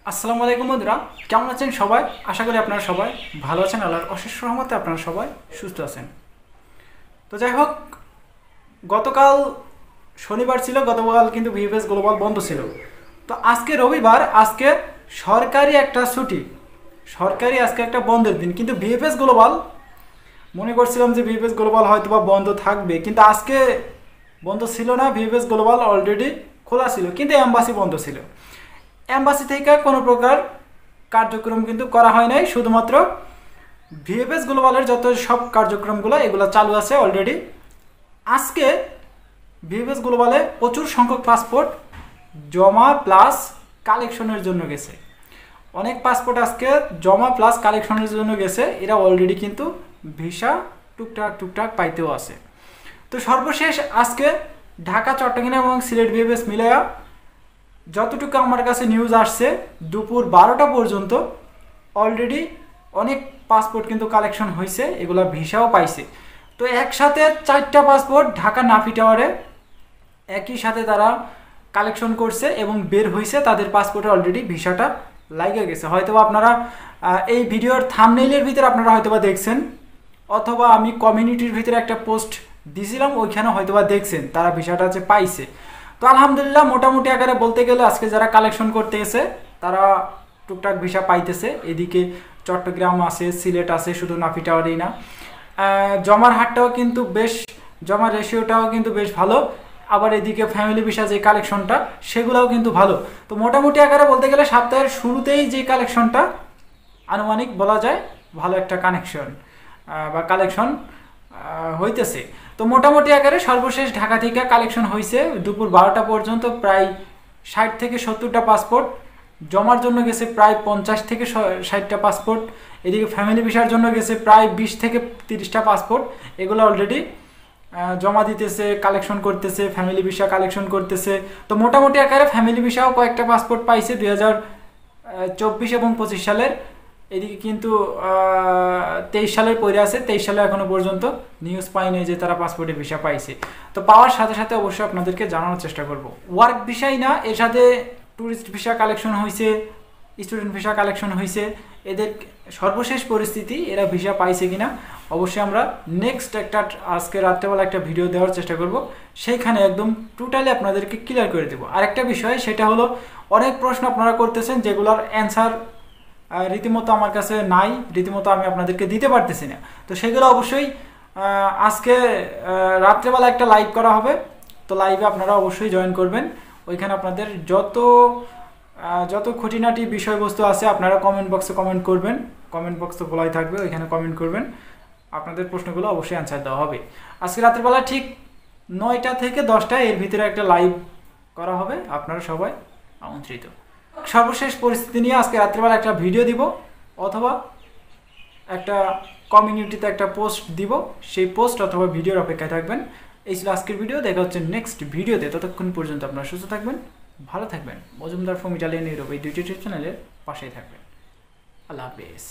আসসালামু আলাইকুম বন্ধুরা, কেমন আছেন সবাই? আশা করি আপনারা সবাই ভালো আছেন। আল্লাহর অশেষ রহমতে আপনারা সবাই সুস্থ আছেন। তো যাই হোক, গতকাল শনিবার ছিল, গতকাল কিন্তু ভিএফএস গ্লোবাল বন্ধ ছিল। তো আজকে রবিবার, আজকে সরকারি একটা ছুটি, সরকারি আজকে একটা বন্ধের দিন, কিন্তু ভিএফএস গ্লোবাল মনে করছিলাম যে ভিএফএস গ্লোবাল হয়তো বা বন্ধ থাকবে, কিন্তু আজকে বন্ধ ছিল না। ভিএফএস গ্লোবাল অলরেডি খোলা ছিল, কিন্তু এম্বাসি বন্ধ ছিল। এম্বাসি থেকে কোনো প্রকার কার্যক্রম কিন্তু করা হয় নাই, শুধুমাত্র ভিএফএস গ্লোবালের যত সব কার্যক্রমগুলো এগুলো চালু আছে অলরেডি। আজকে ভিএফএস গ্লোবালে প্রচুর সংখ্যক পাসপোর্ট জমা প্লাস কালেকশনের জন্য গেছে। অনেক পাসপোর্ট আজকে জমা প্লাস কালেকশনের জন্য গেছে। এরা অলরেডি কিন্তু ভিসা টুকটাক পাইতেও আছে। তো সর্বশেষ আজকে ঢাকা, চট্টগ্রাম এবং সিলেট ভিএফএস মিলায়া যতটুকু আমার কাছে নিউজ আসছে, দুপুর 12টা পর্যন্ত অলরেডি অনেক পাসপোর্ট কিন্তু কালেকশন হয়েছে, এগুলো ভিসাও পাইছে। তো একসাথে 4টা পাসপোর্ট ঢাকা নাফি টাওয়ারে একই সাথে তারা কালেকশন করছে এবং বের হয়েছে, তাদের পাসপোর্টে অলরেডি ভিসাটা লাগে গেছে। হয়তোবা আপনারা এই ভিডিওর থাম্বনেইলের ভিতরে আপনারা হয়তোবা দেখছেন, অথবা আমি কমিউনিটির ভিতরে একটা পোস্ট দিয়েছিলাম, ওইখানে হয়তোবা দেখছেন তারা ভিসাটা যে পাইছে। তো আলহামদুলিল্লাহ, মোটামুটি আকারে বলতে গেলে আজকে যারা কালেকশন করতে এসে তারা টুকটাক ভিসা পাইতেছে। এদিকে চট্টগ্রাম আছে, সিলেট আছে, শুধু নাফি টাওয়ারেই না। জমার হারটাও কিন্তু বেশ, জমার রেশিওটাও কিন্তু বেশ ভালো। আবার এদিকে ফ্যামিলি ভিসা যে কালেকশনটা সেগুলোও কিন্তু ভালো। তো মোটামুটি আকারে বলতে গেলে সপ্তাহের শুরুতেই যে কালেকশনটা আনুমানিক বলা যায় ভালো একটা কানেকশন বা কালেকশন হইতেছে। তো মোটামুটি আকারে সর্বশেষ ঢাকা থেকে কালেকশন হয়েছে দুপুর 12টা পর্যন্ত প্রায় 60 থেকে 70টা পাসপোর্ট। জমার জন্য গেছে প্রায় 50 থেকে 60টা পাসপোর্ট। এদিকে ফ্যামিলি ভিসার জন্য গেছে প্রায় 20 থেকে 30টা পাসপোর্ট। এগুলো অলরেডি জমা দিতেছে, কালেকশন করতেছে, ফ্যামিলি ভিসা কালেকশন করতেছে। তো মোটামুটি আকারে ফ্যামিলি ভিসাও কয়েকটা পাসপোর্ট পাইছে 2024 এবং 25 সালের। এদিকে কিন্তু 23 সালের পরে আছে, 23 সালে এখনো পর্যন্ত নিউজ পাইনি যে তারা পাসপোর্টে ভিসা পাইছে। তো পাওয়ার সাথে সাথে অবশ্যই আপনাদেরকে জানানোর চেষ্টা করব। ওয়ার্ক ভিসাই না, এর সাথে ট্যুরিস্ট ভিসা কালেকশন হয়েছে, স্টুডেন্ট ভিসা কালেকশন হয়েছে। এদের সর্বশেষ পরিস্থিতি, এরা ভিসা পাইছে কিনা অবশ্যই আমরা নেক্সট একটা আজকে রাত্রেবেলা একটা ভিডিও দেওয়ার চেষ্টা করব, সেইখানে একদম টোটালি আপনাদেরকে ক্লিয়ার করে দেবো। আরেকটা বিষয়, সেটা হলো অনেক প্রশ্ন আপনারা করতেছেন যেগুলোর অ্যান্সার রীতিমতো আমার কাছে নাই, রীতিমতো আমি আপনাদেরকে দিতে পারতেছি না। তো সেগুলো অবশ্যই আজকে রাত্রেবেলা একটা লাইভ করা হবে। তো লাইভে আপনারা অবশ্যই জয়েন করবেন। ওইখানে আপনাদের যত খুঁটিনাটি বিষয়বস্তু আছে আপনারা কমেন্ট বক্সে কমেন্ট করবেন। কমেন্ট বক্স তো খোলাই থাকবে, ওইখানে কমেন্ট করবেন, আপনাদের প্রশ্নগুলো অবশ্যই অ্যান্সার দেওয়া হবে। আজকে রাত্রেবেলা ঠিক 9টা থেকে 10টা এর ভিতরে একটা লাইভ করা হবে, আপনারা সবাই আমন্ত্রিত। সর্বশেষ পরিস্থিতি নিয়ে আজকে রাত্রেবেলা একটা ভিডিও দিব, অথবা একটা কমিউনিটিতে একটা পোস্ট দিব। সেই পোস্ট অথবা ভিডিওর অপেক্ষায় থাকবেন। এই ছিল আজকের ভিডিও। দেখা হচ্ছে নেক্সট ভিডিওতে। ততক্ষণ পর্যন্ত আপনারা সুস্থ থাকবেন, ভালো থাকবেন। মজুমদার ফ্রম ইটালিয়ান ইউরোপ এই দুইটি চ্যানেলের পাশেই থাকবেন। আল্লাহ হাফেজ।